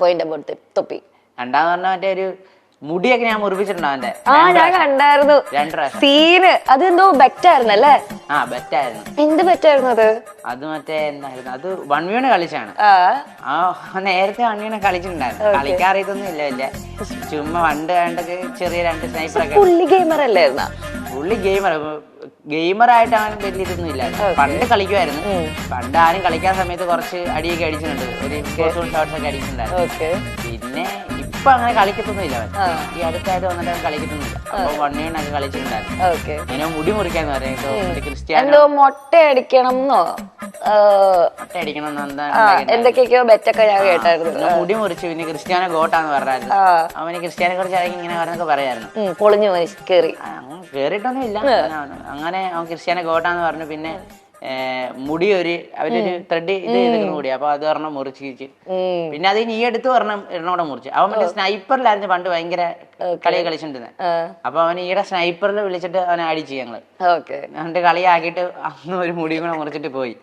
Point about തൊപ്പി? രണ്ടാന്ന് പറഞ്ഞ മറ്റേ ഒരു മുടിയൊക്കെ ഞാൻ മുറിപ്പിച്ചിട്ടുണ്ടോ അവന്റെ? ഞാൻ കണ്ടായിരുന്നു 2 പ്രാവശ്യം. സീന്. അതെന്തോ ബെറ്റായിരുന്നല്ലേ? ബെറ്റായിരുന്നു. എന്ത് ബെറ്റായിരുന്നു അത്? അത് മറ്റേ എന്തായിരുന്നു, അത് 1v1 കളിച്ചാണ്. നേരത്തെ 1v1 കളിച്ചിട്ടുണ്ടായിരുന്നു. കളിക്കാറിയതൊന്നും ഇല്ല. ചുമ്മാ പണ്ട് കണ്ടൊക്കെ ചെറിയ 2 സ്നൈപ്പറൊക്കെ. പുള്ളി ഗെയിമർ അല്ലായിരുന്ന? പുള്ളി ഗെയിമറായിട്ട് അവൻ വലിയ ഇതൊന്നും ഇല്ല. പണ്ട് കളിക്കുമായിരുന്നു. പണ്ട് ആരും കളിക്കാത്ത സമയത്ത് കുറച്ച് അടിയൊക്കെ അടിച്ചിട്ടുണ്ട്. ഒരു ഷോട്ട്സ് ഒക്കെ അടിച്ചിട്ടുണ്ടായിരുന്നു. പിന്നെ ഇപ്പൊ അങ്ങനെ കളിക്കത്തൊന്നും ഇല്ല അവൻ. ഈ അടുത്തായിട്ട് വന്നിട്ട് അവൻ കളിക്കത്തൊന്നുമില്ല. അപ്പൊ 1v1 ഒക്കെ കളിച്ചിട്ടുണ്ടായിരുന്നു. അതിനെ മുടി മുറിക്കാന്ന് പറയുന്നത് ക്രിസ്ത്യാനോ മൊട്ട അടിക്കണം എന്തൊക്കെയൊക്കെയോ ബെറ്റൊക്കെ ഞാൻ കേട്ടായിരുന്നു. മുടി മുറിച്ചു. പിന്നെ ക്രിസ്ത്യാനോ ഗോട്ടാന്ന് പറഞ്ഞായിരുന്നു. അവന് ക്രിസ്ത്യാനെ കുറിച്ച് ഇറങ്ങി ഇങ്ങനെ പറഞ്ഞൊക്കെ പറയായിരുന്നു. പൊളിഞ്ഞു കേറി കേറിയിട്ടൊന്നും ഇല്ല. അങ്ങനെ അവൻ ക്രിസ്ത്യാനോ ഗോട്ടാന്ന് പറഞ്ഞു. പിന്നെ മുടി അവരൊരു ത്രെഡ് ഇത് ചെയ്തിരുന്ന മുടി. അപ്പൊ അത് പറഞ്ഞ മുറിച്ച്. പിന്നെ അത് ഈ അടുത്ത് എണ്ണോടെ മുറിച്ചു. അവൻ മറ്റേ സ്നൈപ്പറിലായിരുന്നു പണ്ട് ഭയങ്കര കളി കളിച്ചിട്ടുണ്ടെന്ന്. അപ്പൊ അവൻ ഈടെ സ്നൈപ്പറിൽ വിളിച്ചിട്ട് അവനെ അടിച്ചു ഞങ്ങള്. എന്നിട്ട് കളിയാക്കിയിട്ട് അന്ന് ഒരു മുടി കൂടെ മുറിച്ചിട്ട് പോയി.